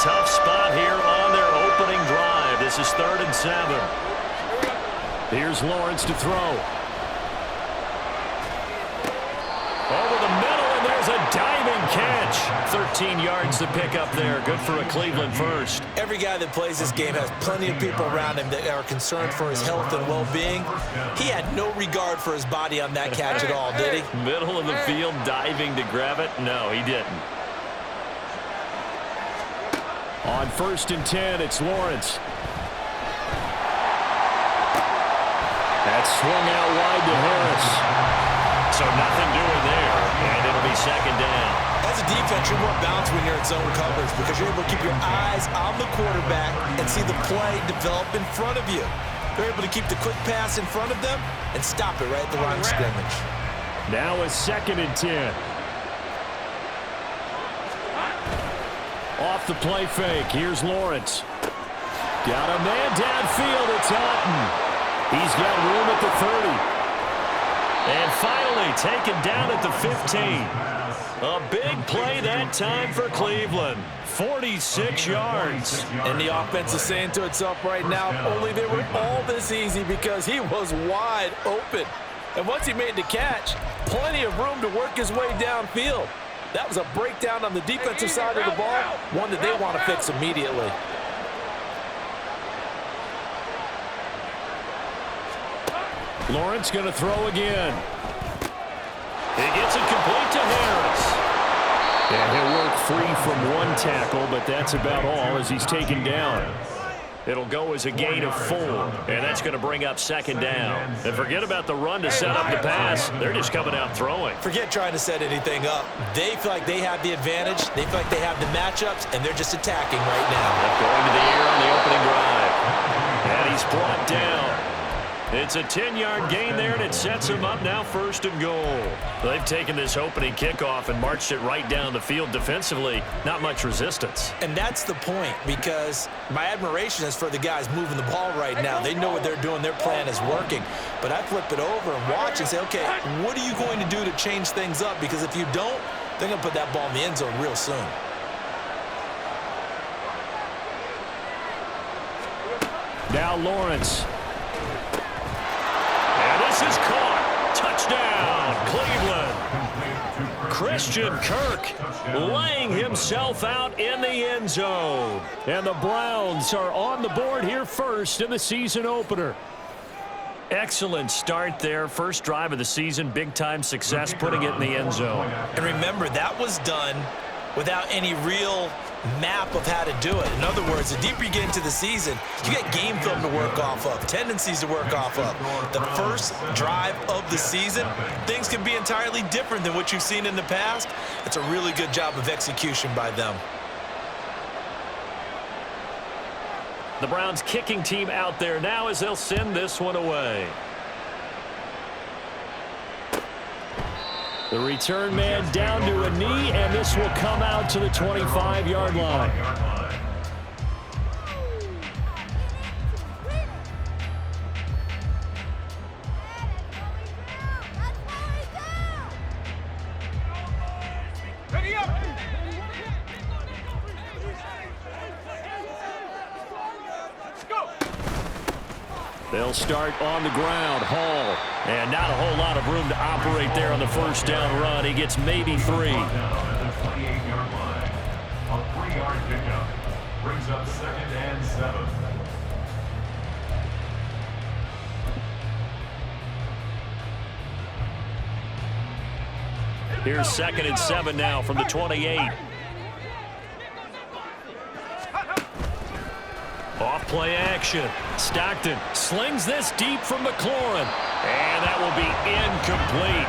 tough spot here on their opening drive. This is 3rd and 7. Here's Lawrence to throw. Over the middle, and there's a diving catch. 13 yards to pick up there. Good for a Cleveland first. Every guy that plays this game has plenty of people around him that are concerned for his health and well-being. He had no regard for his body on that catch at all, did he? Middle of the field, diving to grab it? No, he didn't. On 1st and 10, it's Lawrence. That's swung out wide to Harris. So nothing doing there, and it'll be 2nd down. As a defense, you're more balanced when you're in zone coverage because you're able to keep your eyes on the quarterback and see the play develop in front of you. You're able to keep the quick pass in front of them and stop it right at the line of scrimmage. Now a 2nd and 10. Off the play fake, here's Lawrence. Got a man downfield, it's Otten. He's got room at the 30. And finally taken down at the 15. A big play that time for Cleveland. 46 yards. And the offense is saying to itself right now, only they were all this easy because he was wide open. And once he made the catch, plenty of room to work his way downfield. That was a breakdown on the defensive side of the ball, one that they want to fix immediately. Lawrence going to throw again. He gets it complete to Harris. And he'll work free from one tackle, but that's about all as he's taken down. It'll go as a gain of 4, and that's going to bring up 2nd down. And forget about the run to set up the pass. They're just coming out throwing. Forget trying to set anything up. They feel like they have the advantage. They feel like they have the matchups, and they're just attacking right now. Going to the air on the opening drive. And he's brought down. It's a 10-yard gain there, and it sets him up now 1st and goal. They've taken this opening kickoff and marched it right down the field defensively. Not much resistance. And that's the point, because my admiration is for the guys moving the ball right now. They know what they're doing. Their plan is working. But I flip it over and watch and say, okay, what are you going to do to change things up? Because if you don't, they're going to put that ball in the end zone real soon. Now Lawrence. This is caught. Touchdown, Cleveland. Christian Kirk laying himself out in the end zone. And the Browns are on the board here first in the season opener. Excellent start there. First drive of the season. Big-time success putting it in the end zone. And remember, that was done without any real map of how to do it. In other words, the deeper you get into the season, you get game film to work off of, tendencies to work off of. The first drive of the season, things can be entirely different than what you've seen in the past. It's a really good job of execution by them. The Browns kicking team out there now as they'll send this one away. The return man down to a knee, and this will come out to the 25-yard line. They'll start on the ground. Hall. And not a whole lot of room to operate there on the first down run. He gets maybe 3. A 3-yard pickup brings up 2nd and 7. Here's 2nd and 7 now from the 28. Off play action. Stockton slings this deep from McLaurin. And that will be incomplete.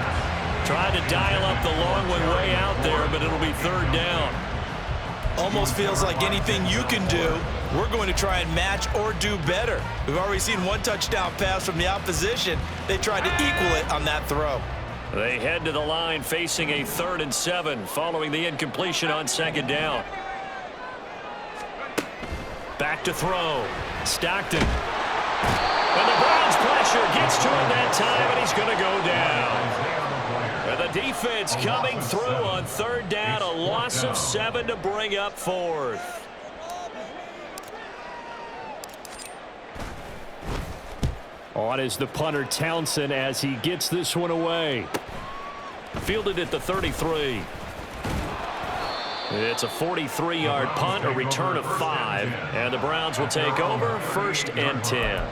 Trying to dial up the long one way out there, but it'll be 3rd down. Almost feels like anything you can do, we're going to try and match or do better. We've already seen one touchdown pass from the opposition. They tried to equal it on that throw. They head to the line facing a 3rd and 7 following the incompletion on 2nd down. Back to throw. Stockton. And the Browns pressure gets to him that time, and he's going to go down. And the defense coming through on 3rd down. A loss of 7 to bring up 4th. On is the punter Townsend as he gets this one away. Fielded at the 33. It's a 43-yard punt, a return of 5, and the Browns will take over 1st and 10.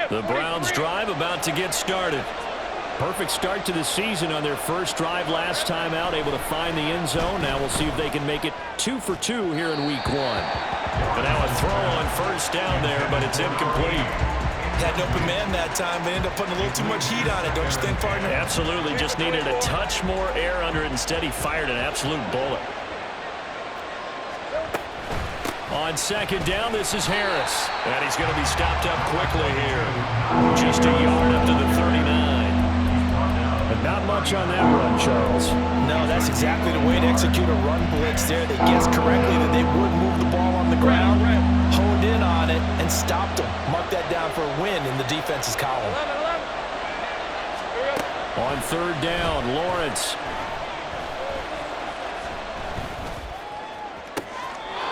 The Browns drive about to get started. Perfect start to the season on their first drive last time out, able to find the end zone. Now we'll see if they can make it 2 for 2 here in week 1. But now a throw on 1st down there, but it's incomplete. Had an open man that time. They ended up putting a little too much heat on it, don't you think, partner? Absolutely. Just needed a touch more air under it. Instead, he fired an absolute bullet. On 2nd down, this is Harris. And he's going to be stopped up quickly here. Just a yard up to the 39. But not much on that run, Charles. No, that's exactly the way to execute a run blitz there. They guessed correctly that they would move the ball on the ground, honed in on it, and stopped them. Mark that down for a win in the defense's column. On 3rd down, Lawrence.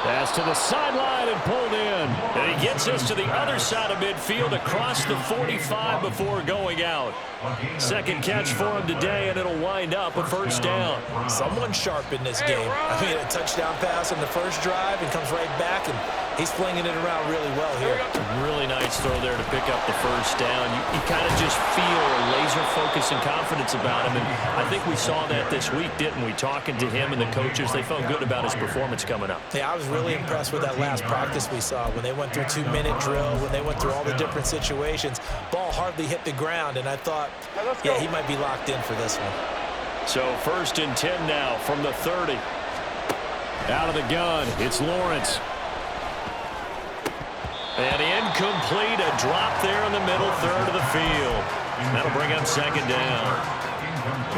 Pass to the sideline and pulled in. And he gets us to the other side of midfield across the 45 before going out. 2nd catch for him today, and it'll wind up a 1st down. Someone sharp in this game. I mean, a touchdown pass on the first drive and comes right back, and he's flinging it around really well here. Really nice throw there to pick up the 1st down. You kind of just feel a laser focus and confidence about him, and I think we saw that this week, didn't we? Talking to him and the coaches, they felt good about his performance coming up. Yeah, I was really impressed with that last practice we saw when they went through 2-minute drill, when they went through all the different situations. Ball hardly hit the ground, and I thought, yeah, he might be locked in for this one. So 1st and 10 now from the 30. Out of the gun, it's Lawrence. And incomplete, a drop there in the middle third of the field. That'll bring up 2nd down.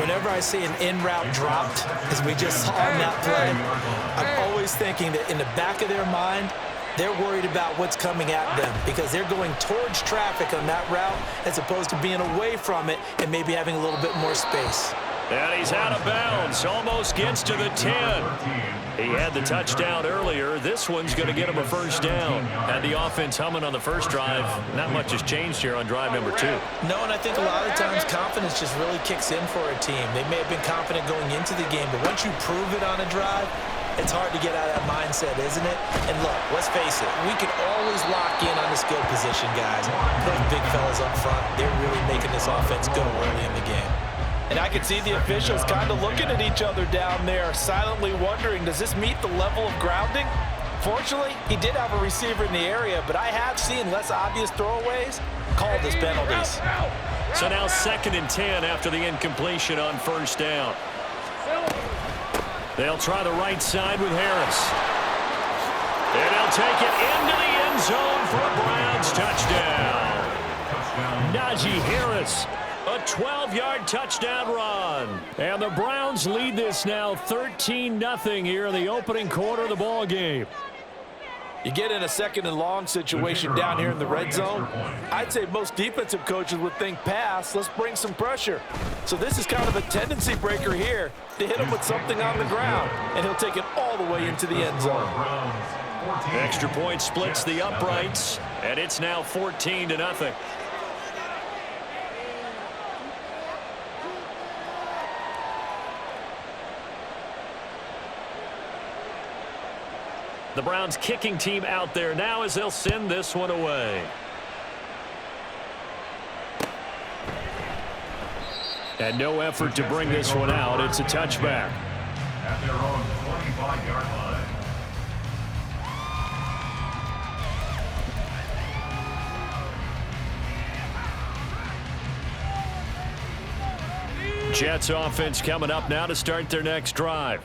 Whenever I see an in-route dropped, as we just saw on that play, I'm always thinking that in the back of their mind, they're worried about what's coming at them because they're going towards traffic on that route as opposed to being away from it and maybe having a little bit more space. And he's out of bounds, almost gets to the 10. He had the touchdown earlier. This one's going to get him a 1st down. Had the offense humming on the first drive. Not much has changed here on drive number 2. No, and I think a lot of times confidence just really kicks in for a team. They may have been confident going into the game, but once you prove it on a drive, it's hard to get out of that mindset, isn't it? And look, let's face it, we can always lock in on the skill position, guys. Those big fellas up front, they're really making this offense go early in the game. And I can see the officials kind of looking at each other down there, silently wondering, does this meet the level of grounding? Fortunately, he did have a receiver in the area, but I have seen less obvious throwaways called as penalties. So now 2nd and 10 after the incompletion on 1st down. They'll try the right side with Harris. And they'll take it into the end zone for a Browns touchdown. Najee Harris. A 12-yard touchdown run. And the Browns lead this now 13-0 here in the opening quarter of the ball game. You get in a 2nd and long situation down here in the red zone, I'd say most defensive coaches would think pass, let's bring some pressure. So this is kind of a tendency breaker here to hit him with something on the ground, and he'll take it all the way into the end zone. Extra point splits the uprights, and it's now 14-0. The Browns kicking team out there now as they'll send this one away. And no effort to bring this one out. It's a touchback. At their own 25-yard line. Jets offense coming up now to start their next drive.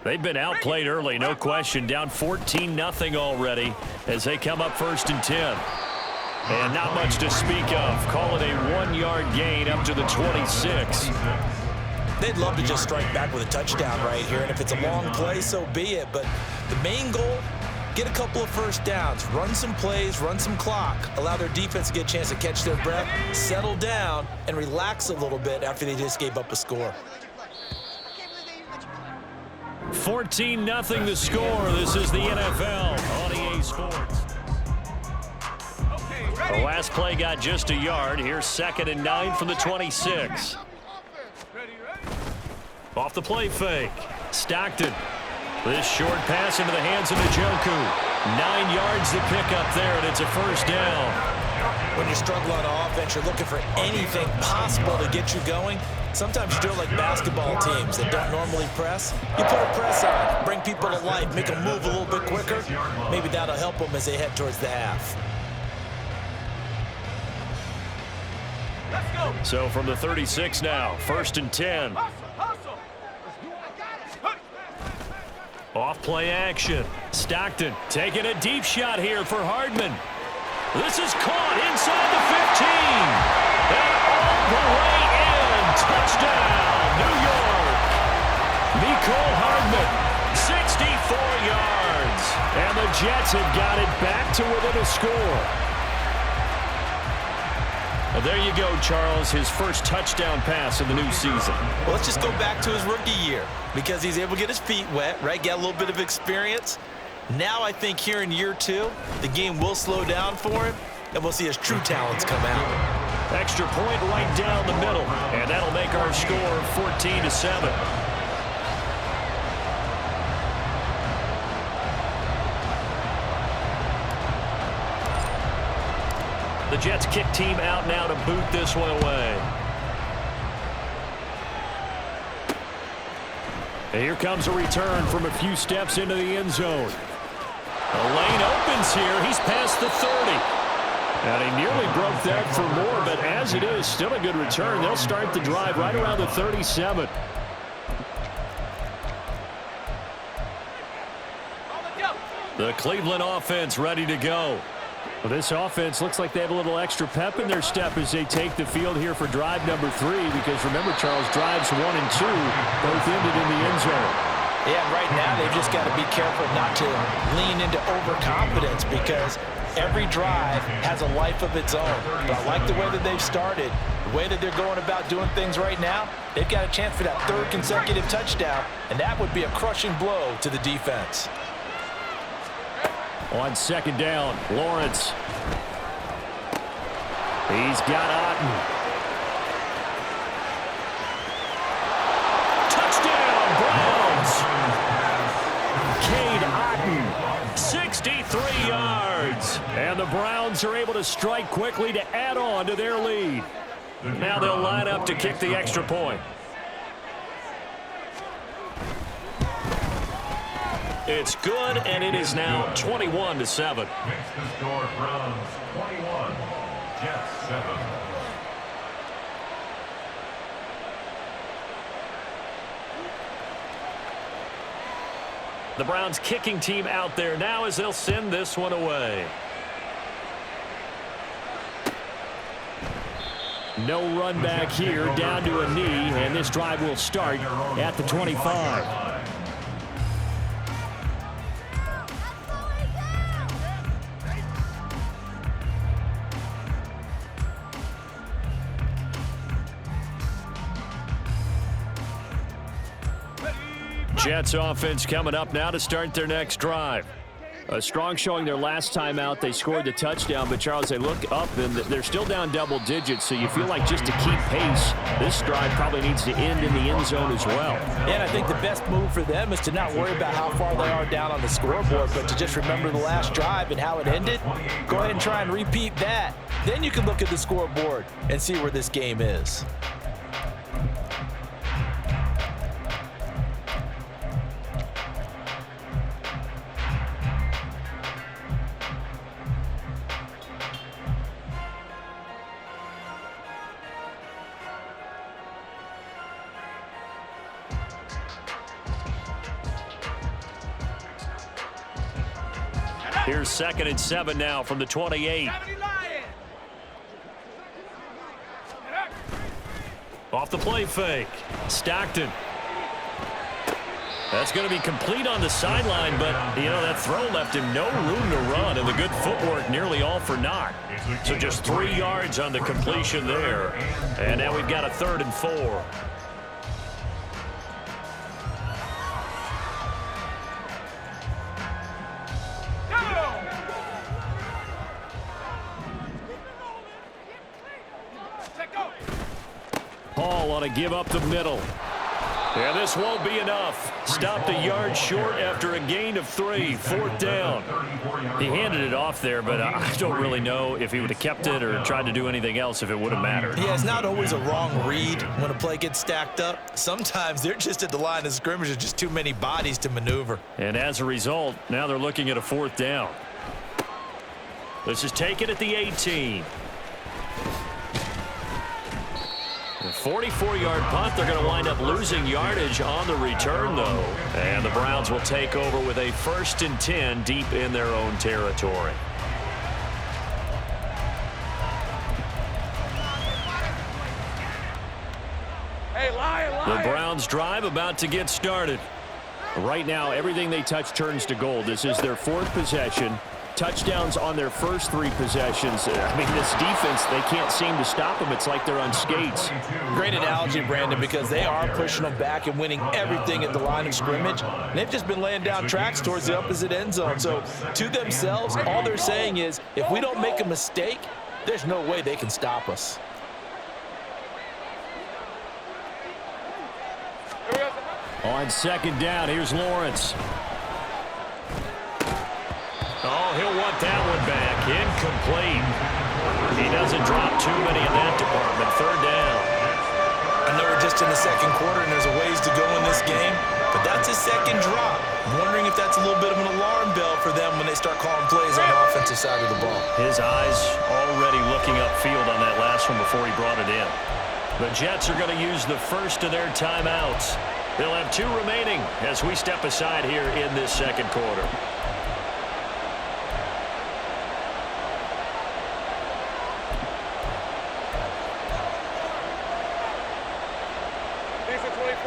They've been outplayed early, no question. Down 14-0 already as they come up 1st and 10. And not much to speak of. Call it a 1-yard gain up to the 26. They'd love to just strike back with a touchdown right here. And if it's a long play, so be it. But the main goal, get a couple of first downs, run some plays, run some clock, allow their defense to get a chance to catch their breath, settle down, and relax a little bit after they just gave up a score. 14-0 the score. This is the NFL on EA Sports. The last play got just a yard. Here's 2nd and 9 from the 26. Off the play fake. Stockton. This short pass into the hands of Njoku. 9 yards to pick up there, and it's a first down. When you struggle on offense, you're looking for anything possible to get you going. Sometimes you do it like basketball teams that don't normally press. You put a press on, bring people to life, make them move a little bit quicker. Maybe that'll help them as they head towards the half. So from the 36 now, 1st and 10. Off play action. Stockton taking a deep shot here for Hardman. This is caught inside the 15. And all the way in. Touchdown, New York. Nicole Hardman, 64 yards. And the Jets have got it back to within a score. Well, there you go, Charles, his first touchdown pass in the new season. Well, let's just go back to his rookie year because he's able to get his feet wet, right? Get a little bit of experience. Now I think here in year 2, the game will slow down for him, and we'll see his true talents come out. Extra point right down the middle, and that'll make our score 14-7. The Jets kick team out now to boot this one away. And here comes a return from a few steps into the end zone. The lane opens here. He's past the 30. And he nearly broke that for more, but as it is, still a good return. They'll start the drive right around the 37. The Cleveland offense ready to go. Well, this offense looks like they have a little extra pep in their step as they take the field here for drive number 3, because remember, Charles, drives 1 and 2 both ended in the end zone. Yeah, right now they've just got to be careful not to lean into overconfidence because every drive has a life of its own. But I like the way that they've started, the way that they're going about doing things right now. They've got a chance for that 3rd consecutive touchdown, and that would be a crushing blow to the defense. On 2nd down, Lawrence. He's got Otten. Touchdown, Browns. Cade Otten, 63 yards. And the Browns are able to strike quickly to add on to their lead. Now they'll line up to kick the extra point. It's good, and it is now 21-7. Makes the score Browns 21, Jets 7. The Browns kicking team out there now as they'll send this one away. No run back here, down to a knee, and this drive will start at the 25. Jets offense coming up now to start their next drive. A strong showing their last time out. They scored the touchdown, but Charles, they look up and they're still down double digits, so you feel like just to keep pace, this drive probably needs to end in the end zone as well. And I think the best move for them is to not worry about how far they are down on the scoreboard, but to just remember the last drive and how it ended. Go ahead and try and repeat that. Then you can look at the scoreboard and see where this game is. Here's 2nd and 7 now from the 28. Off the play fake. Stockton. That's going to be complete on the sideline, but, that throw left him no room to run, and the good footwork nearly all for naught. So just 3 yards on the completion there. And now we've got a 3rd and 4. Hall on a give up the middle. Yeah, this won't be enough. Stopped a yard short after a gain of 3. 4th down. He handed it off there, but I don't really know if he would have kept it or tried to do anything else if it would have mattered. Yeah, it's not always a wrong read when a play gets stacked up. Sometimes they're just at the line of scrimmage. There's just too many bodies to maneuver. And as a result, now they're looking at a 4th down. This is taken at the 18. A 44-yard punt. They're going to wind up losing yardage on the return, though. And the Browns will take over with a 1st and 10 deep in their own territory. The Browns drive about to get started. Right now, everything they touch turns to gold. This is their 4th possession. Touchdowns on their first 3 possessions. I mean, this defense, they can't seem to stop them. It's like they're on skates. Great analogy, Brandon, because they are pushing them back and winning everything at the line of scrimmage. And they've just been laying down tracks towards the opposite end zone. So to themselves, all they're saying is, if we don't make a mistake, there's no way they can stop us. On 2nd down, here's Lawrence. Oh, he'll want that one back. Incomplete. He doesn't drop too many in that department. 3rd down. I know we're just in the 2nd quarter and there's a ways to go in this game, but that's his 2nd drop. I'm wondering if that's a little bit of an alarm bell for them when they start calling plays on the offensive side of the ball. His eyes already looking upfield on that last one before he brought it in. The Jets are going to use the first of their timeouts. They'll have 2 remaining as we step aside here in this 2nd quarter.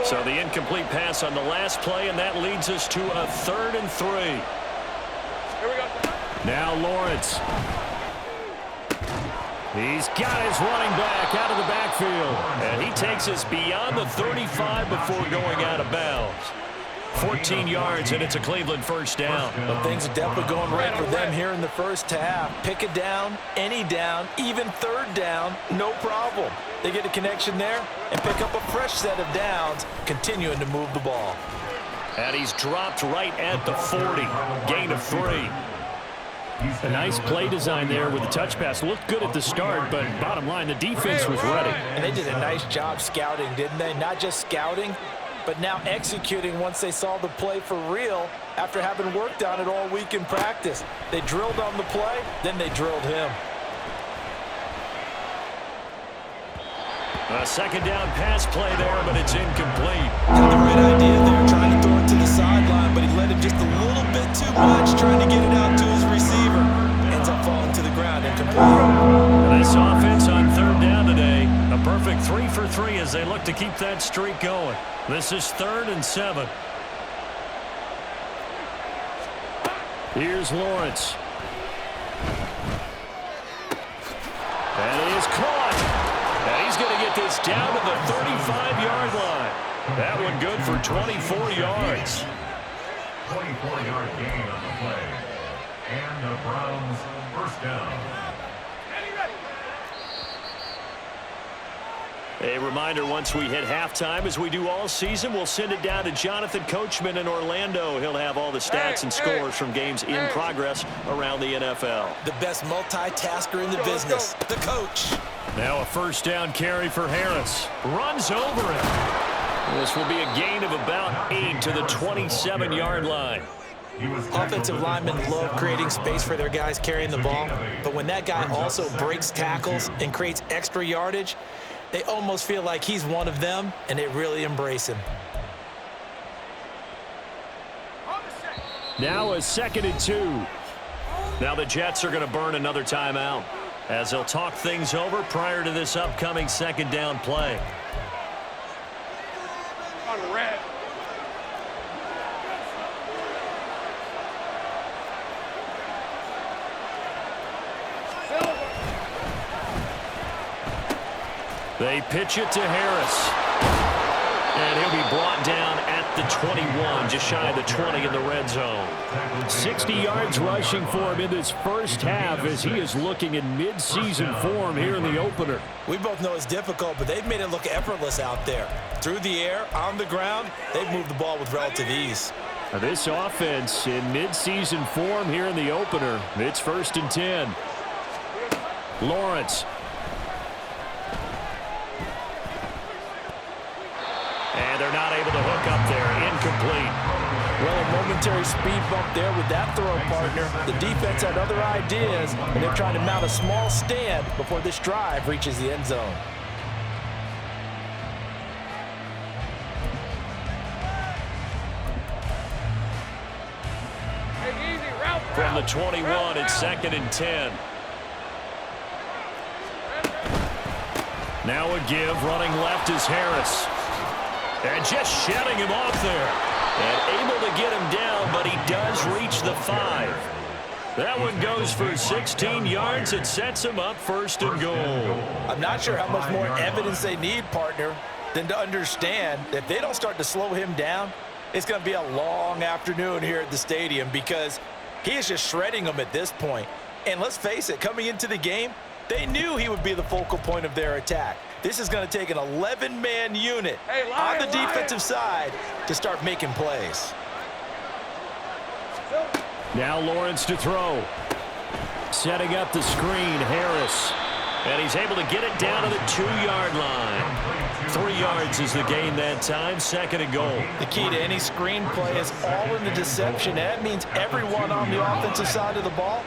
So the incomplete pass on the last play, and that leads us to a 3rd and 3. Here we go. Now Lawrence. He's got his running back out of the backfield, and he takes us beyond the 35 before going out of bounds. 14 yards, and it's a Cleveland 1st down. Well, things are definitely going right for them here in the first half. Pick a down, any down, even 3rd down, no problem. They get a connection there and pick up a fresh set of downs, continuing to move the ball. And he's dropped right at the 40. Gain of 3. A nice play design there with the touch pass. Looked good at the start, but bottom line, the defense was ready. And they did a nice job scouting, didn't they? Not just scouting, but now executing once they saw the play for real after having worked on it all week in practice. They drilled on the play, then they drilled him. A 2nd down pass play there, but it's incomplete. Had the right idea there, trying to throw it to the sideline, but he let him just a little bit too much, trying to get it out to his receiver. Ends up falling to the ground, incomplete. This offense on 3rd down today, a perfect 3 for 3 as they look to keep that streak going. This is 3rd and 7. Here's Lawrence. And he is caught. And he's going to get this down to the 35-yard line. That one good for 24 yards. 24-yard gain on the play. And the Browns 1st down. A reminder, once we hit halftime, as we do all season, we'll send it down to Jonathan Coachman in Orlando. He'll have all the stats and scores from games in progress around the NFL. The best multitasker in the business, the coach. Now a 1st down carry for Harris. Runs over him. This will be a gain of about 8 to the 27-yard line. Offensive linemen love creating space for their guys carrying the ball, but when that guy also breaks tackles and creates extra yardage, they almost feel like he's one of them, and they really embrace him. Now a 2nd and 2. Now the Jets are going to burn another timeout as they'll talk things over prior to this upcoming 2nd down play. On red. They pitch it to Harris. And he'll be brought down at the 21, just shy of the 20 in the red zone. 60 yards rushing for him in this first half as he is looking in mid-season form here in the opener. We both know it's difficult, but they've made it look effortless out there. Through the air, on the ground, they've moved the ball with relative ease. Now this offense in mid-season form here in the opener. It's 1st and 10. Lawrence. And they're not able to hook up there. Incomplete. Well, a momentary speed bump there with that throw, partner. The defense had other ideas, and they're trying to mount a small stand before this drive reaches the end zone. From the 21, it's 2nd and 10. Now a give. Running left is Harris. And just shedding him off there. And able to get him down, but he does reach the 5. That one goes for 16 yards. It sets him up 1st and goal. I'm not sure how much more evidence they need, partner, than to understand that if they don't start to slow him down, it's going to be a long afternoon here at the stadium because he is just shredding them at this point. And let's face it, coming into the game, they knew he would be the focal point of their attack. This is going to take an 11-man unit on the defensive side to start making plays. Now Lawrence to throw. Setting up the screen, Harris. And he's able to get it down to the 2-yard line. 3 yards is the gain that time, 2nd and goal. The key to any screen play is all in the deception. That means everyone on the offensive side of the ball,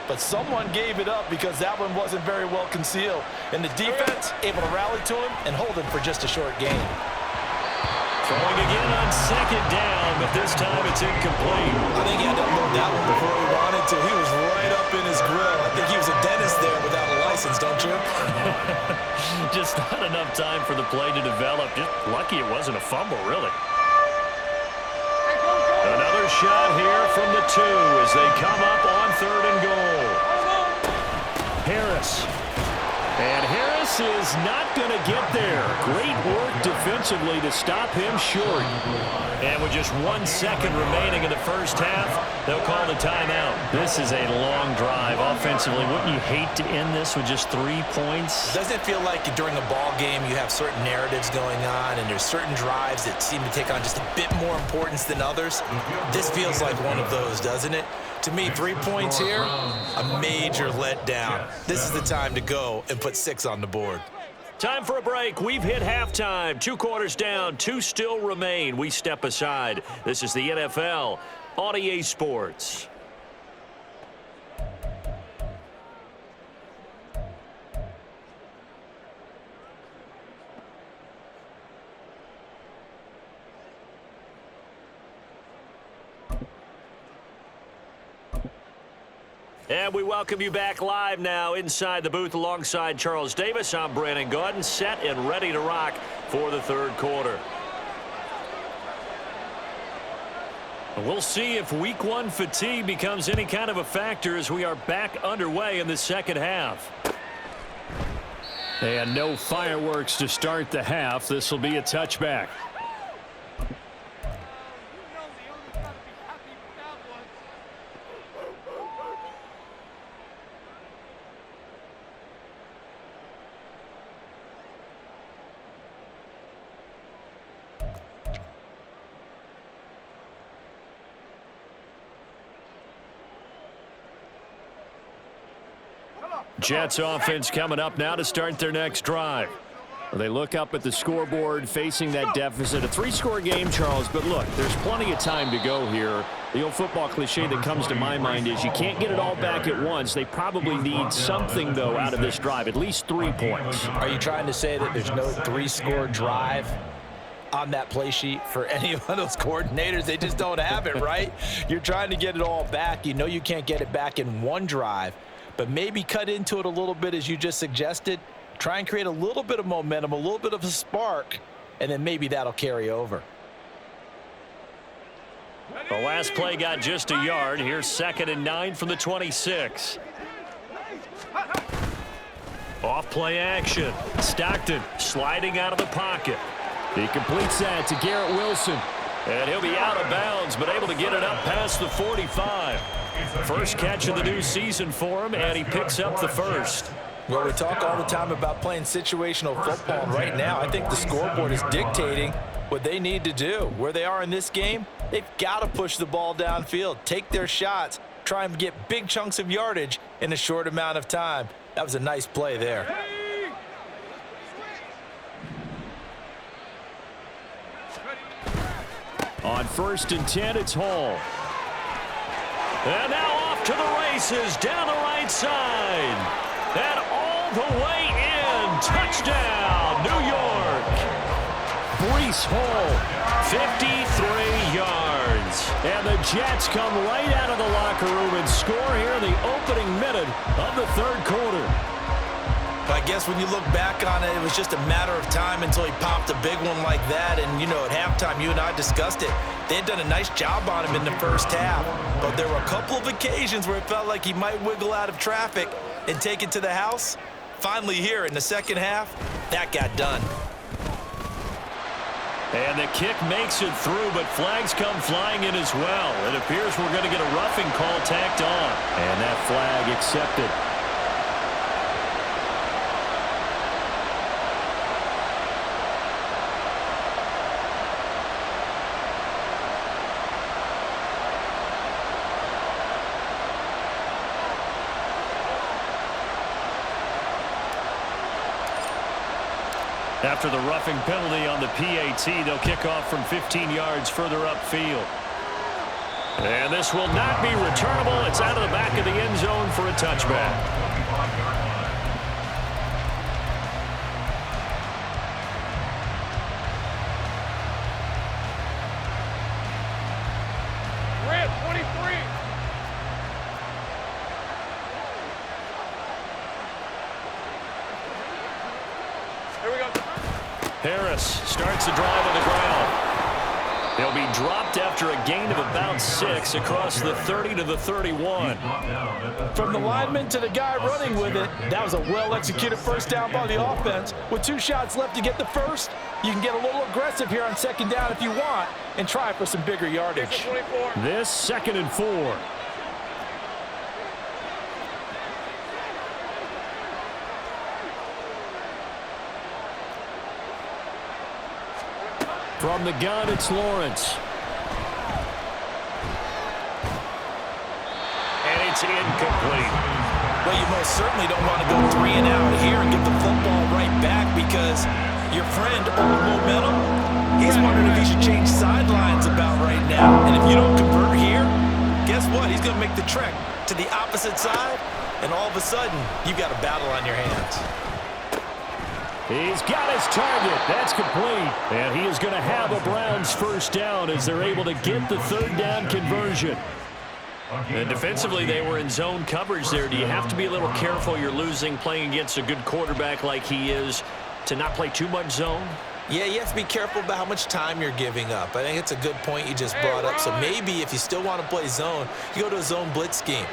but someone gave it up because that one wasn't very well concealed. And the defense able to rally to him and hold him for just a short gain. Throwing again on 2nd down, but this time it's incomplete. I think he had to unload that one before he wanted to. He was right up in his grill. I think he was a dentist there without a license, don't you? Just not enough time for the play to develop. Just lucky it wasn't a fumble, really. Another shot here from the 2 as they come up on 3rd and goal. Harris. And Harris is not going to get there. Great work defensively to stop him short. And with just 1 second remaining in the first half, they'll call the timeout. This is a long drive offensively. Wouldn't you hate to end this with just 3 points? Doesn't it feel like during a ball game you have certain narratives going on and there's certain drives that seem to take on just a bit more importance than others? This feels like one of those, doesn't it? To me, 3 points here, a major letdown. This is the time to go and put 6 on the board. Time for a break. We've hit halftime. 2 quarters down, 2 still remain. We step aside. This is the NFL on EA Sports. And we welcome you back live now inside the booth alongside Charles Davis. I'm Brandon Gaudin, set and ready to rock for the 3rd quarter. We'll see if week 1 fatigue becomes any kind of a factor as we are back underway in the 2nd half. And no fireworks to start the half. This will be a touchback. Jets offense coming up now to start their next drive. They look up at the scoreboard facing that deficit. A 3-score game, Charles, but look, there's plenty of time to go here. The old football cliche that comes to my mind is you can't get it all back at once. They probably need something, though, out of this drive, at least 3 points. Are you trying to say that there's no 3-score drive on that play sheet for any of those coordinators? They just don't have it, right? You're trying to get it all back. You know you can't get it back in one drive, but maybe cut into it a little bit as you just suggested. Try and create a little bit of momentum, a little bit of a spark, and then maybe that'll carry over. The last play got just a yard. Here's 2nd and 9 from the 26. Off play action. Stockton sliding out of the pocket. He completes that to Garrett Wilson. And he'll be out of bounds, but able to get it up past the 45. First catch of the new season for him, and he picks up the first. Well, we talk all the time about playing situational football, and right now I think the scoreboard is dictating what they need to do. Where they are in this game, they've got to push the ball downfield, take their shots, try and get big chunks of yardage in a short amount of time. That was a nice play there. On 1st and 10, it's Hall. And now off to the races, down the right side. And all the way in. Touchdown, New York. Breece Hall, 53 yards. And the Jets come right out of the locker room and score here in the opening minute of the third quarter. I guess when you look back on it, it was just a matter of time until he popped a big one like that. And, you know, at halftime, you and I discussed it. They had done a nice job on him in the first half. But there were a couple of occasions where it felt like he might wiggle out of traffic and take it to the house. Finally here in the second half, that got done. And the kick makes it through, but flags come flying in as well. It appears we're going to get a roughing call tacked on. And that flag accepted. After the roughing penalty on the PAT, they'll kick off from 15 yards further upfield. And this will not be returnable. It's out of the back of the end zone for a touchback. Red 23. Here we go. Harris starts the drive on the ground. He'll be dropped after a gain of about 6 across the 30 to the 31. From the lineman to the guy running with it, that was a well-executed first down by the offense. With 2 shots left to get the first, you can get a little aggressive here on second down if you want and try for some bigger yardage. This 2nd and 4. From the gun, it's Lawrence. And it's incomplete. Well, you most certainly don't want to go 3 and out here and get the football right back because your friend, Old Momentum, he's wondering if he should change sidelines about right now. And if you don't convert here, guess what? He's going to make the trek to the opposite side, and all of a sudden, you've got a battle on your hands. He's got his target. That's complete. And he is going to have a Browns first down as they're able to get the 3rd down conversion. And defensively, they were in zone coverage there. Do you have to be a little careful? You're losing playing against a good quarterback like he is to not play too much zone? Yeah, you have to be careful about how much time you're giving up. I think it's a good point you just brought up. So maybe if you still want to play zone, you go to a zone blitz scheme.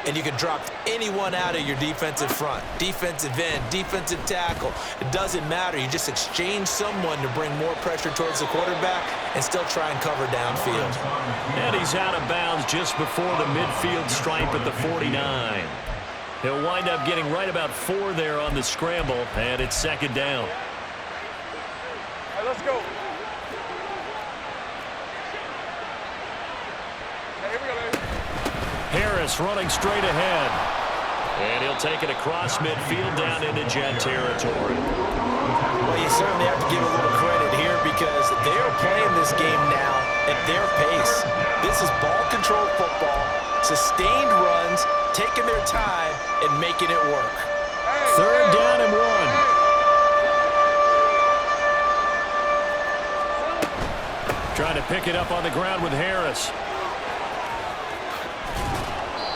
And you can drop anyone out of your defensive front, defensive end, defensive tackle. It doesn't matter. You just exchange someone to bring more pressure towards the quarterback and still try and cover downfield. And he's out of bounds just before the midfield stripe at the 49. He'll wind up getting right about 4 there on the scramble, and it's 2nd down. All right, let's go. Hey, here we go, baby. Harris running straight ahead. And he'll take it across midfield down into Jet territory. Well, you certainly have to give a little credit here because they're playing this game now at their pace. This is ball-controlled football, sustained runs, taking their time, and making it work. 3rd down and 1. Trying to pick it up on the ground with Harris.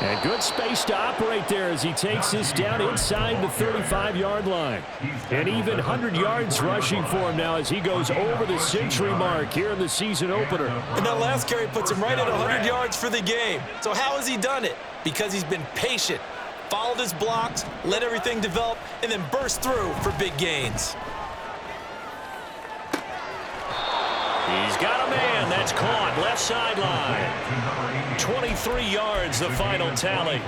And good space to operate there as he takes this down inside the 35-yard line. And even 100 yards rushing for him now as he goes over the century mark here in the season opener. And that last carry puts him right at 100 yards for the game. So how has he done it? Because he's been patient, followed his blocks, let everything develop, and then burst through for big gains. He's got a man. That's caught. Left sideline. 23 yards, the final tally.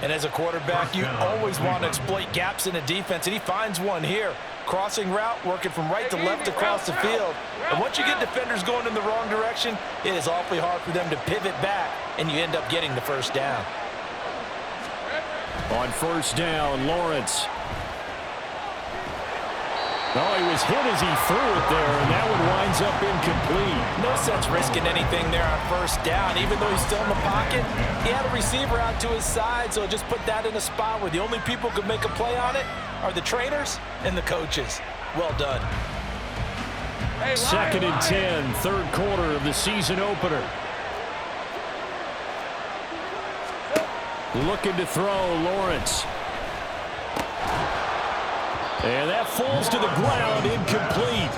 And as a quarterback, you always want to exploit gaps in the defense, and he finds one here. Crossing route, working from right to left across the field. And once you get defenders going in the wrong direction, it is awfully hard for them to pivot back, and you end up getting the first down. On first down, Lawrence. Oh, he was hit as he threw it there, and that one winds up incomplete. No sense risking anything there on first down. Even though he's still in the pocket, he had a receiver out to his side, so just put that in a spot where the only people who could make a play on it are the trainers and the coaches. Well done. Second and 10, third quarter of the season opener. Looking to throw, Lawrence. And that falls to the ground, incomplete.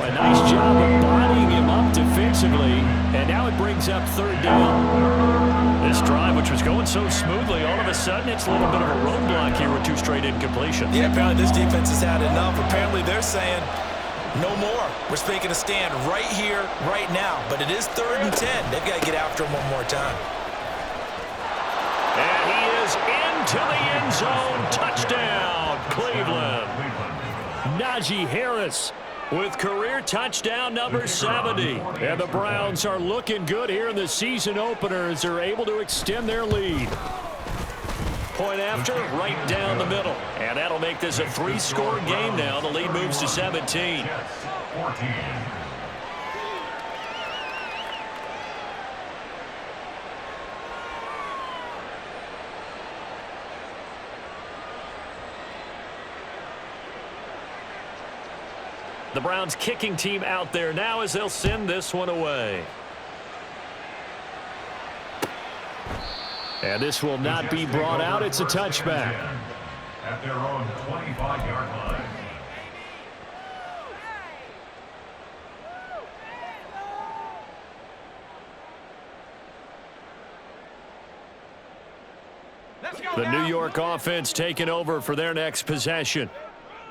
A nice job of bodying him up defensively. And now it brings up third down. This drive, which was going so smoothly, all of a sudden it's a little bit of a roadblock here with two straight incompletions. Yeah, apparently this defense has had enough. Apparently they're saying, no more. We're making a stand right here, right now. But it is third and 10. They've got to get after him one more time. And he is into the end zone. Touchdown, Cleveland. Najee Harris with career touchdown number 70. And the Browns are looking good here in the season opener as they're able to extend their lead. Point after, right down the middle. And that'll make this a three-score game now. The lead moves to 17. 14. The Browns kicking team out there now as they'll send this one away. And this will not be brought out. It's a touchback. At their own 25-yard line. The New York offense taking over for their next possession.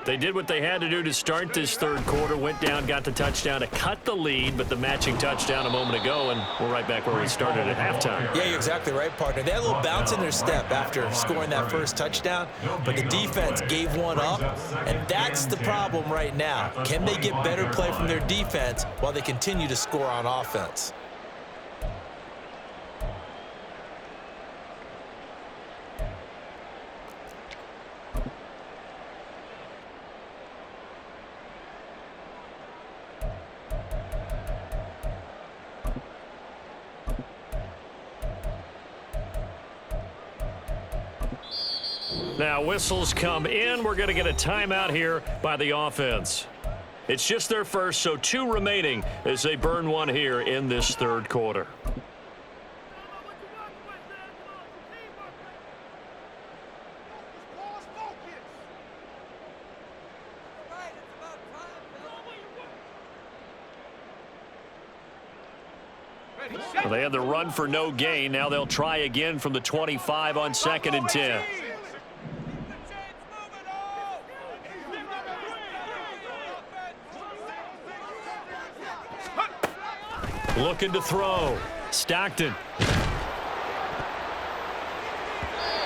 They did what they had to do to start this third quarter, went down, got the touchdown to cut the lead, but the matching touchdown a moment ago, and we're right back where we started at halftime. Yeah, you're exactly right, partner. They had a little bounce in their step after scoring that first touchdown, but the defense gave one up, and that's the problem right now. Can they get better play from their defense while they continue to score on offense? Now whistles come in. We're going to get a timeout here by the offense. It's just their first, so two remaining as they burn one here in this third quarter. Well, they had the run for no gain. Now they'll try again from the 25 on second and 10. Looking to throw. Stockton.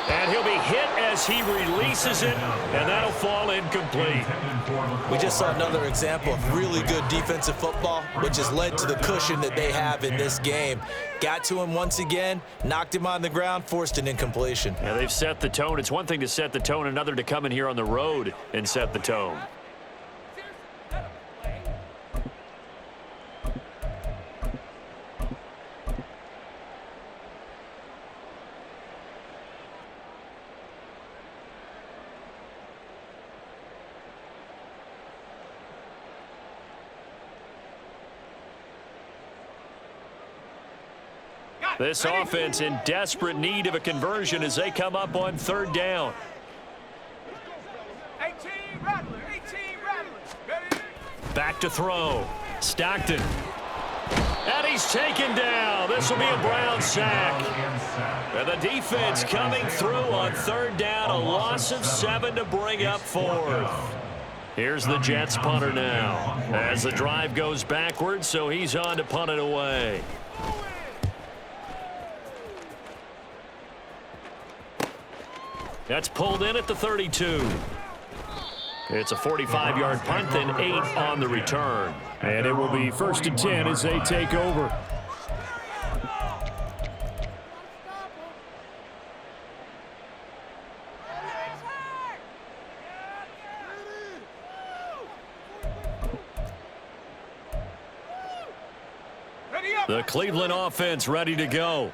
And he'll be hit as he releases it, and that'll fall incomplete. We just saw another example of really good defensive football, which has led to the cushion that they have in this game. Got to him once again, knocked him on the ground, forced an incompletion. Yeah, they've set the tone. It's one thing to set the tone, another to come in here on the road and set the tone. This offense in desperate need of a conversion as they come up on third down. 18 Rattler, 18 Rattler. Back to throw. Stockton. And he's taken down. This will be a Brown sack. And the defense coming through on third down, a loss of 7 to bring up fourth. Here's the Jets punter now as the drive goes backwards, so he's on to punt it away. That's pulled in at the 32. It's a 45-yard punt, then 8 on the return. And it will be 1st and 10 as they take over. The Cleveland offense ready to go.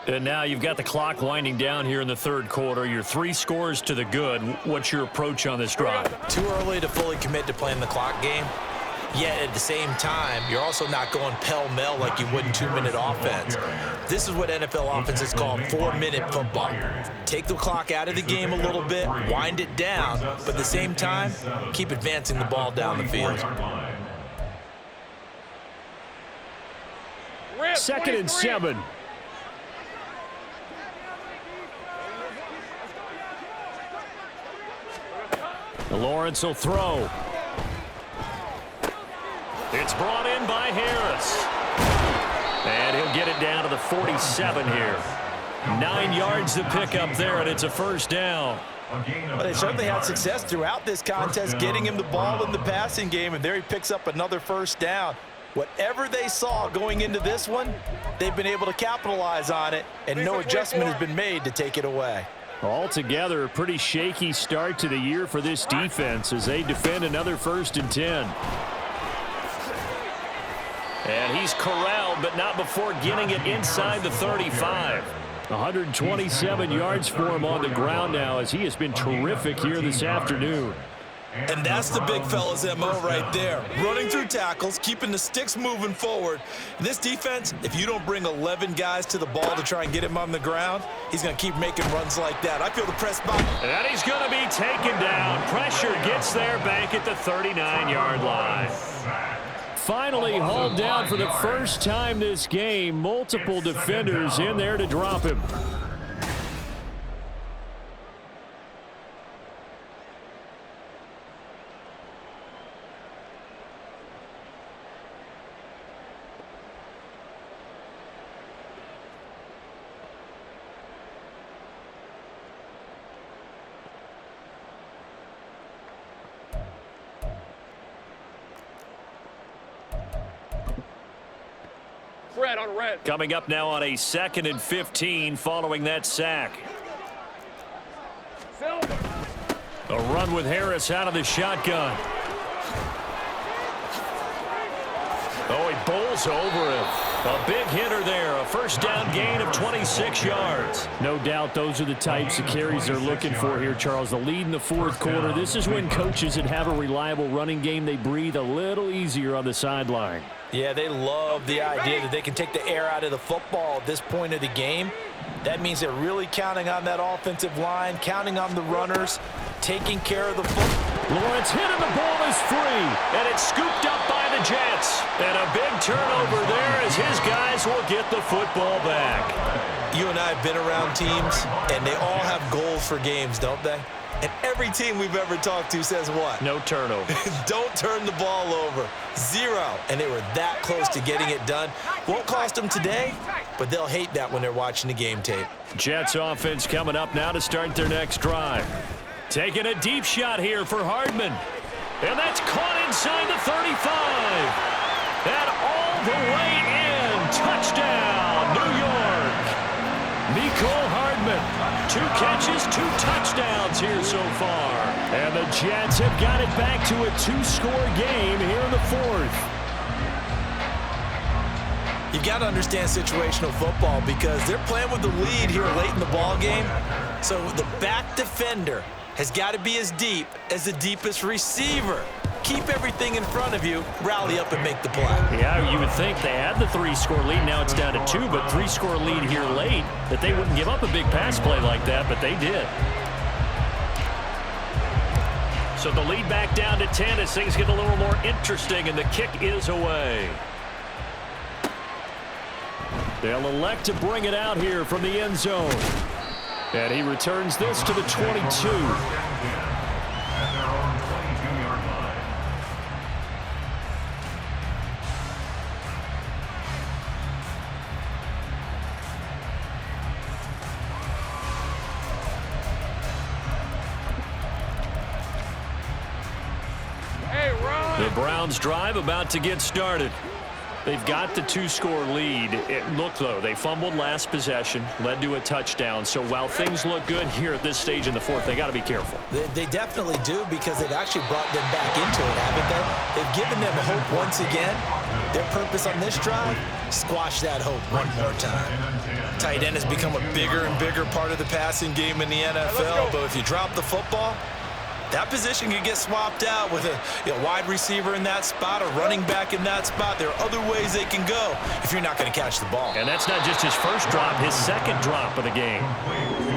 And now you've got the clock winding down here in the third quarter. You're 3 scores to the good. What's your approach on this drive? Too early to fully commit to playing the clock game. Yet at the same time, you're also not going pell-mell like you would in 2-minute offense. This is what NFL offenses call 4-minute football. Take the clock out of the game a little bit, wind it down, but at the same time, keep advancing the ball down the field. 2nd and 7. Lawrence will throw. It's brought in by Harris. And he'll get it down to the 47 here. 9 yards to pick up there, and it's a first down. Well, they certainly had success throughout this contest, getting him the ball in the passing game, and there he picks up another first down. Whatever they saw going into this one, they've been able to capitalize on it, and no adjustment has been made to take it away. Altogether, a pretty shaky start to the year for this defense as they defend another 1st and 10. And he's corralled, but not before getting it inside the 35. 127 yards for him on the ground now as he has been terrific here this afternoon. And that's the big fella's MO right there. Running through tackles, keeping the sticks moving forward. This defense, if you don't bring 11 guys to the ball to try and get him on the ground, he's going to keep making runs like that. I feel the press box. And he's going to be taken down. Pressure gets there back at the 39-yard line. Finally hauled down for the first time this game. Multiple defenders in there to drop him. Coming up now on a 2nd and 15 following that sack. A run with Harris out of the shotgun. Oh, he bowls over him. A big hitter there. A first down gain of 26 yards. No doubt those are the types of carries they're looking for here, Charles. The lead in the fourth quarter. This is when coaches that have a reliable running game, they breathe a little easier on the sideline. Yeah, they love the idea that they can take the air out of the football at this point of the game. That means they're really counting on that offensive line, counting on the runners, taking care of the football. Lawrence hit and the ball is free, and it's scooped up by the Jets. And a big turnover there as his guys will get the football back. You and I have been around teams, and they all have goals for games, don't they? And every team we've ever talked to says what? No turnover. Don't turn the ball over. 0. And they were that close to getting it done. Won't cost them today, but they'll hate that when they're watching the game tape. Jets offense coming up now to start their next drive. Taking a deep shot here for Hardman. And that's caught inside the 35. And all the way in. Touchdown, New York. Mecole Hardman. 2 catches, 2 touchdowns here so far. And the Jets have got it back to a 2-score game here in the fourth. You've got to understand situational football because they're playing with the lead here late in the ball game. So the back defender has got to be as deep as the deepest receiver. Keep everything in front of you, rally up and make the play. Yeah, you would think they had the 3-score lead. Now it's down to 2, but 3-score lead here late, that they wouldn't give up a big pass play like that, but they did. So the lead back down to 10 as things get a little more interesting, and the kick is away. They'll elect to bring it out here from the end zone. And he returns this to the 22. At their own 22-yard line. The Browns drive about to get started. They've got the two-score lead. Look, though, they fumbled last possession, led to a touchdown. So while things look good here at this stage in the fourth, they got to be careful. They definitely do, because they've actually brought them back into it, haven't they? They've given them hope once again. Their purpose on this drive, squash that hope one more time. Tight end has become a bigger and bigger part of the passing game in the NFL, but if you drop the football, that position can get swapped out with a wide receiver in that spot, a running back in that spot. There are other ways they can go if you're not going to catch the ball. And that's not just his first drop, his second drop of the game.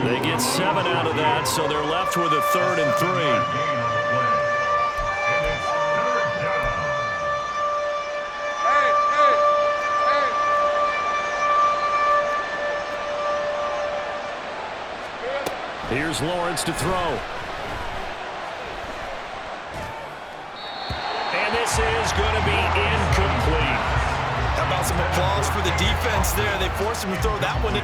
They get 7 out of that, so they're left with a 3rd and 3. Here's Lawrence to throw. And this is going to be incomplete. How about some applause for the defense there? They forced him to throw that one in.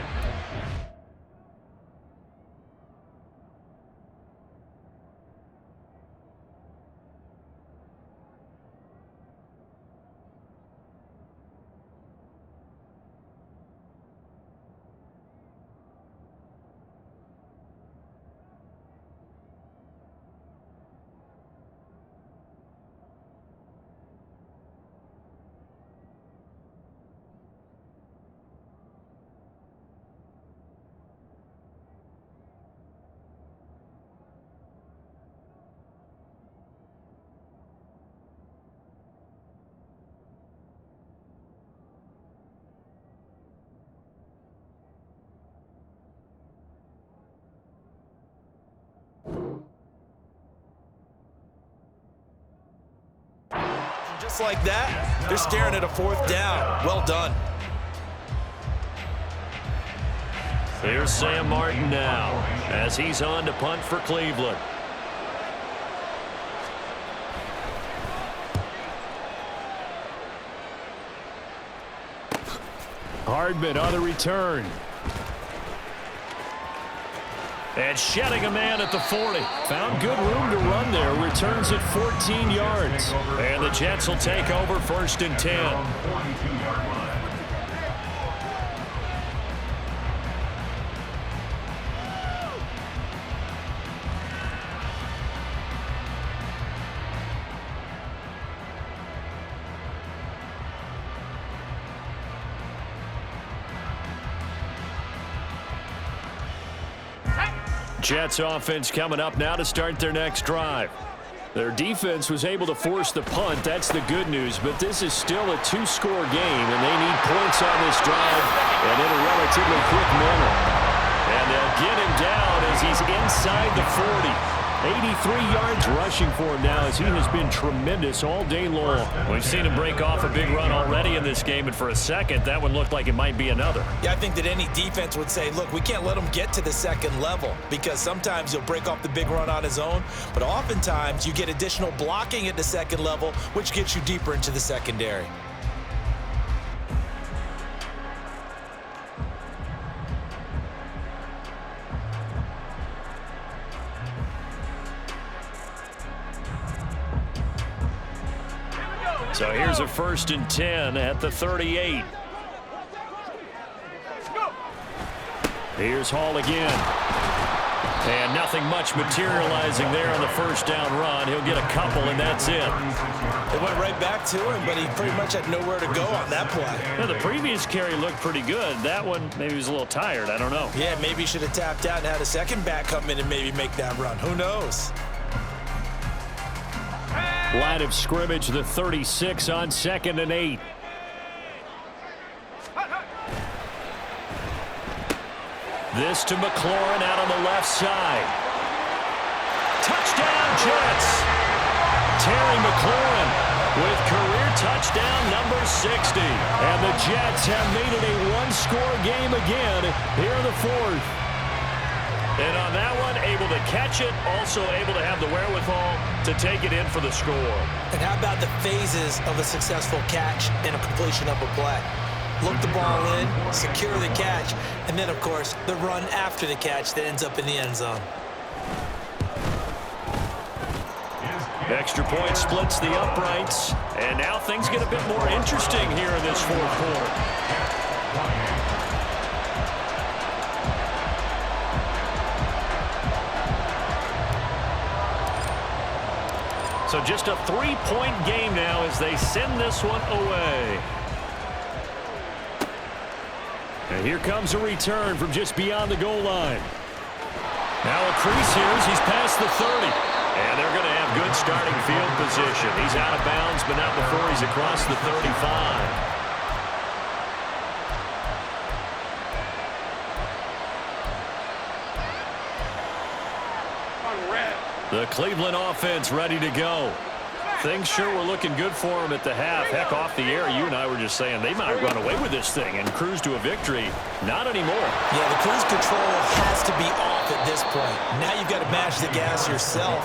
Just like that, they're staring at a 4th down. Well done. Here's Sam Martin now as he's on to punt for Cleveland. Hardman on the return. And shedding a man at the 40. Found good room to run there. Returns at 14 yards. And the Jets will take over 1st and 10. Jets offense coming up now to start their next drive. Their defense was able to force the punt. That's the good news. But this is still a 2-score game, and they need points on this drive and in a relatively quick manner. And they'll get him down as he's inside the 40. 83 yards rushing for him now as he has been tremendous all day long. We've seen him break off a big run already in this game, and for a second, that one looked like it might be another. Yeah, I think that any defense would say, look, we can't let him get to the second level, because sometimes he'll break off the big run on his own, but oftentimes you get additional blocking at the second level, which gets you deeper into the secondary. So here's a 1st and 10 at the 38. Here's Hall again. And nothing much materializing there on the 1st down run. He'll get a couple, and that's it. It went right back to him, but he pretty much had nowhere to go on that play. Now, the previous carry looked pretty good. That one, maybe he was a little tired. I don't know. Yeah, maybe he should have tapped out and had a second back come in and maybe make that run. Who knows? Line of scrimmage, the 36 on 2nd and 8. This to McLaurin out on the left side. Touchdown, Jets. Terry McLaurin with career touchdown number 60. And the Jets have made it a one-score game again here in the fourth. And on that one, able to catch it, also able to have the wherewithal to take it in for the score. And how about the phases of a successful catch and a completion of a play? Look the ball in, secure the catch, and then, of course, the run after the catch that ends up in the end zone. Extra point splits the uprights, and now things get a bit more interesting here in this fourth quarter. So just a three-point game now as they send this one away. And here comes a return from just beyond the goal line. Now a crease here as he's past the 30. And they're going to have good starting field position. He's out of bounds, but not before he's across the 35. The Cleveland offense ready to go. Things sure were looking good for him at the half. Heck, off the air, you and I were just saying they might run away with this thing and cruise to a victory. Not anymore. Yeah, the cruise control has to be off at this point. Now you've got to match the gas yourself.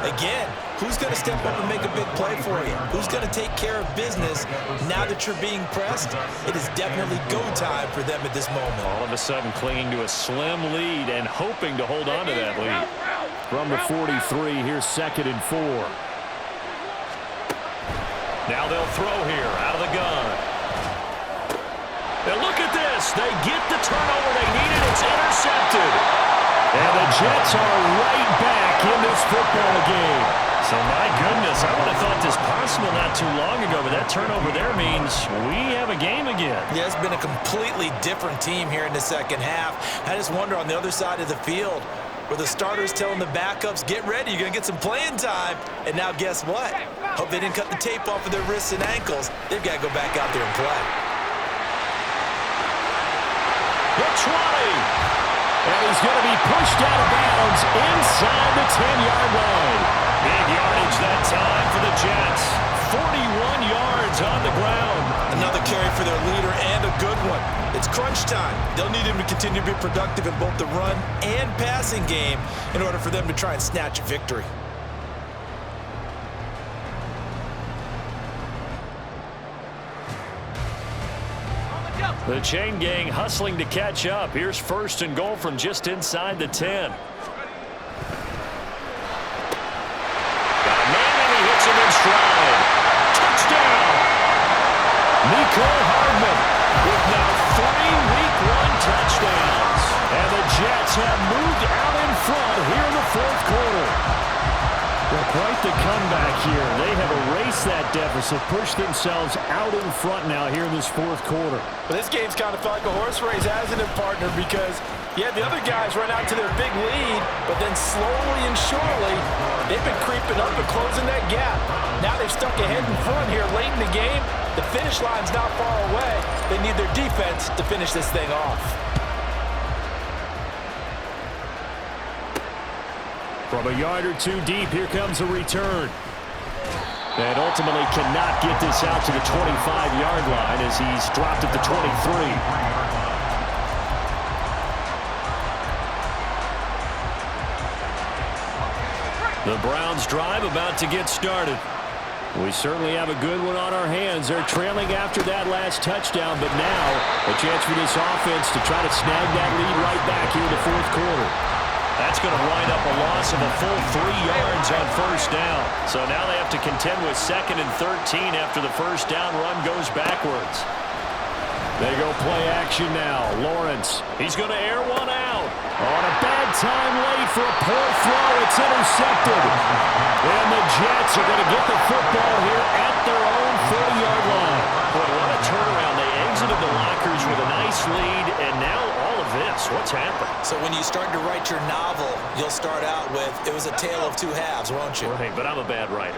Again, who's going to step up and make a big play for you? Who's going to take care of business now that you're being pressed? It is definitely go time for them at this moment. All of a sudden clinging to a slim lead and hoping to hold on to that lead. From the 43, here's 2nd and 4. Now they'll throw here out of the gun. And look at this. They get the turnover they needed. It's intercepted. And the Jets are right back in this football game. So, my goodness, I would have thought this possible not too long ago, but that turnover there means we have a game again. Yeah, it's been a completely different team here in the second half. I just wonder on the other side of the field, where the starters telling the backups, get ready, you're going to get some playing time. And now guess what? Hope they didn't cut the tape off of their wrists and ankles. They've got to go back out there and play. The 20. And he's going to be pushed out of bounds inside the 10-yard line. Big yardage that time for the Jets. 41 yards on the ground. Another carry for their leader and a good one. It's crunch time. They'll need him to continue to be productive in both the run and passing game in order for them to try and snatch a victory. The chain gang hustling to catch up. Here's 1st and goal from just inside the 10. Got a man and he hits him in stride. Touchdown! Nico Hardman with now 3 Week 1 touchdowns. And the Jets have moved out in front here in the fourth quarter. Well, quite the comeback here. They have erased that deficit, pushed themselves out in front now here in this fourth quarter. But this game's kind of felt like a horse race, hasn't it, partner? Because, yeah, the other guys run out to their big lead, but then slowly and surely, they've been creeping up and closing that gap. Now they've stuck ahead in front here late in the game. The finish line's not far away. They need their defense to finish this thing off. From a yard or two deep, here comes a return. And ultimately cannot get this out to the 25-yard line as he's dropped at the 23. The Browns drive about to get started. We certainly have a good one on our hands. They're trailing after that last touchdown, but now a chance for this offense to try to snag that lead right back here in the fourth quarter. That's going to wind up a loss of a full 3 yards on first down. So now they have to contend with 2nd and 13 after the first down run goes backwards. They go play action now. Lawrence, he's going to air one out. On a bad time late for a poor throw. It's intercepted. And the Jets are going to get the football here at their own 40-yard line. Boy, what a turnaround. They exited the lockers with a nice lead, and now all of this. What's happened? So when you start to write your novel, you'll start out with, it was a tale of two halves, won't you? Right, but I'm a bad writer.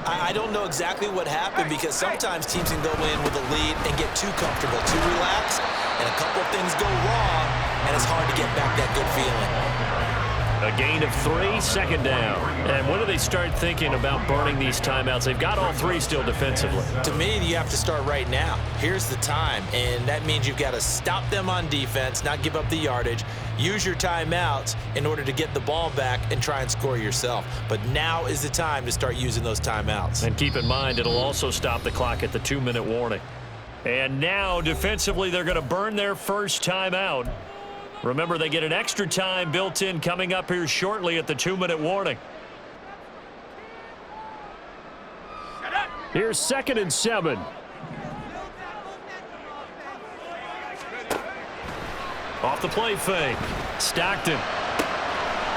I don't know exactly what happened because sometimes teams can go in with a lead and get too comfortable, too relaxed, and a couple of things go wrong, and it's hard to get back that good feeling. A gain of 3, second down. And when do they start thinking about burning these timeouts? They've got all 3 still defensively. To me, you have to start right now. Here's the time, and that means you've got to stop them on defense, not give up the yardage, use your timeouts in order to get the ball back and try and score yourself. But now is the time to start using those timeouts. And keep in mind, it'll also stop the clock at the 2-minute warning. And now, defensively, they're going to burn their first timeout. Remember, they get an extra time built in coming up here shortly at the 2-minute warning. Here's 2nd and 7. Off the play fake. Stockton.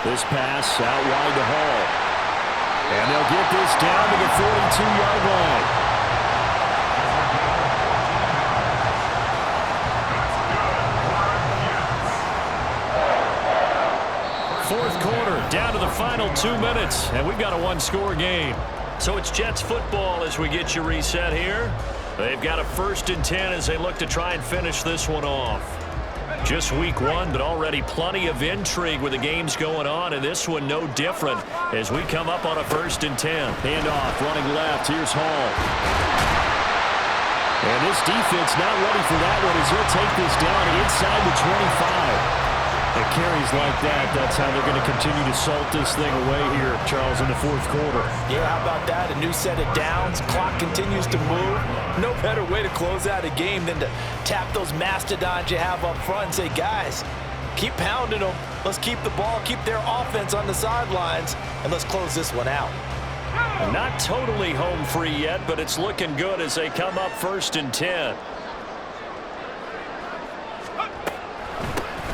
This pass out wide to Hall. And they'll get this down to the 42-yard line. Fourth quarter, down to the final 2 minutes, and we've got a one-score game. So it's Jets football as we get you reset here. They've got a 1st and 10 as they look to try and finish this one off. Just week 1, but already plenty of intrigue with the games going on, and this one no different as we come up on a 1st and 10. Handoff, running left. Here's Hall. And this defense not ready for that one as he'll take this down inside the 25. It carries like that. That's how they're going to continue to salt this thing away here, Charles, in the 4th quarter. Yeah, how about that? A new set of downs. Clock continues to move. No better way to close out a game than to tap those mastodons you have up front and say, guys, keep pounding them. Let's keep the ball, keep their offense on the sidelines, and let's close this one out. Not totally home free yet, but it's looking good as they come up 1st and 10.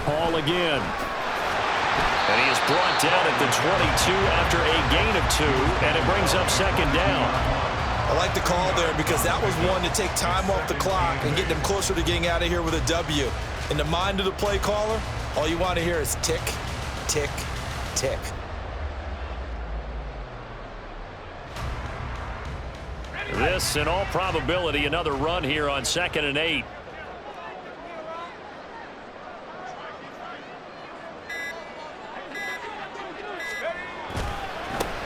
Hall again. And he is brought down at the 22 after a gain of 2, and it brings up 2nd down. I like the call there because that was one to take time off the clock and get them closer to getting out of here with a W. In the mind of the play caller, all you want to hear is tick, tick, tick. This, in all probability, another run here on 2nd and 8.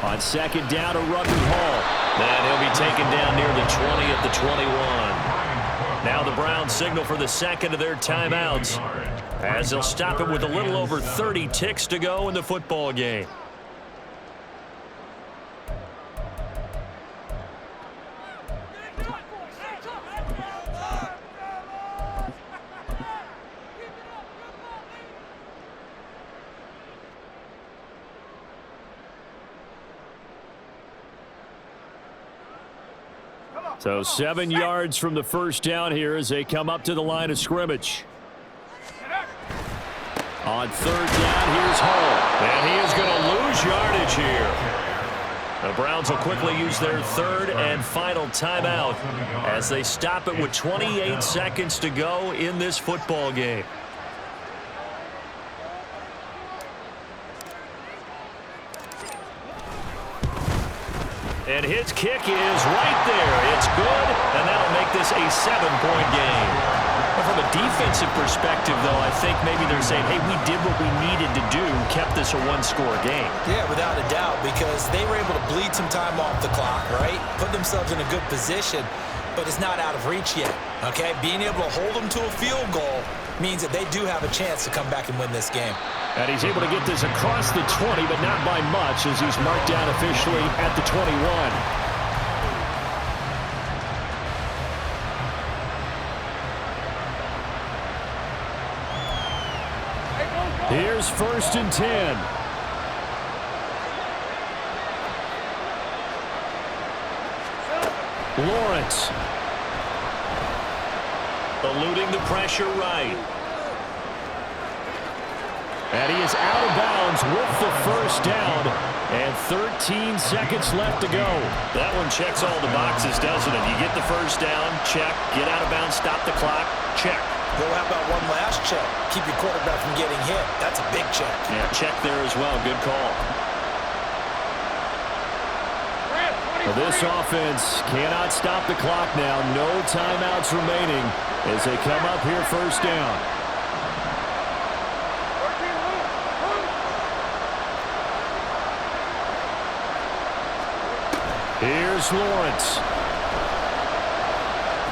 On 2nd down, a run to Hall. And he'll be taken down near the 20 at the 21. Now the Browns signal for the 2nd of their timeouts as they'll stop it with a little over 30 ticks to go in the football game. So 7 yards from the first down here as they come up to the line of scrimmage. On 3rd down, here's Hall. And he is going to lose yardage here. The Browns will quickly use their 3rd and final timeout as they stop it with 28 seconds to go in this football game. And his kick is right there. It's good, and that'll make this a 7-point game. But from a defensive perspective, though, I think maybe they're saying, hey, we did what we needed to do, kept this a one-score game. Yeah, without a doubt, because they were able to bleed some time off the clock, right? Put themselves in a good position, but it's not out of reach yet, okay? Being able to hold them to a field goal means that they do have a chance to come back and win this game. And he's able to get this across the 20, but not by much as he's marked down officially at the 21. Here's 1st and 10. Lawrence. Eluding the pressure right. And he is out of bounds with the first down. And 13 seconds left to go. That one checks all the boxes, doesn't it? You get the first down, check. Get out of bounds, stop the clock, check. Well, how about one last check? Keep your quarterback from getting hit. That's a big check. Yeah, check there as well. Good call. Well, this offense cannot stop the clock now. No timeouts remaining as they come up here 1st down. Here's Lawrence.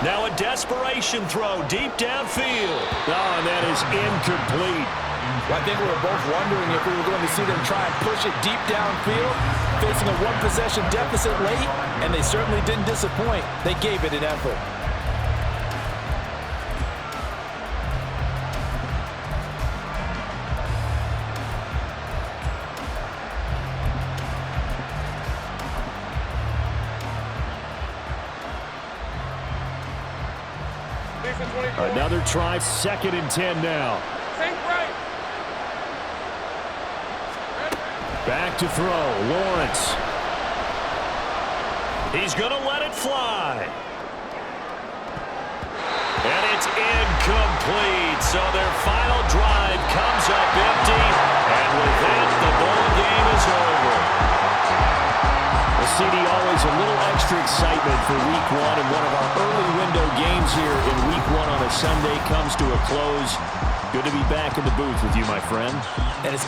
Now a desperation throw deep downfield. Oh, and that is incomplete. Well, I think we were both wondering if we were going to see them try and push it deep downfield, facing a one-possession deficit late, and they certainly didn't disappoint. They gave it an effort. Another try, 2nd and 10 now. Think right. Back to throw, Lawrence. He's going to let it fly. And it's incomplete. So their final drive comes up empty. And with that, the ball game is over. The CD always a little extra excitement for Week 1, and one of our early window games here in Week 1 on a Sunday comes to a close. Good to be back in the booth with you, my friend. And it's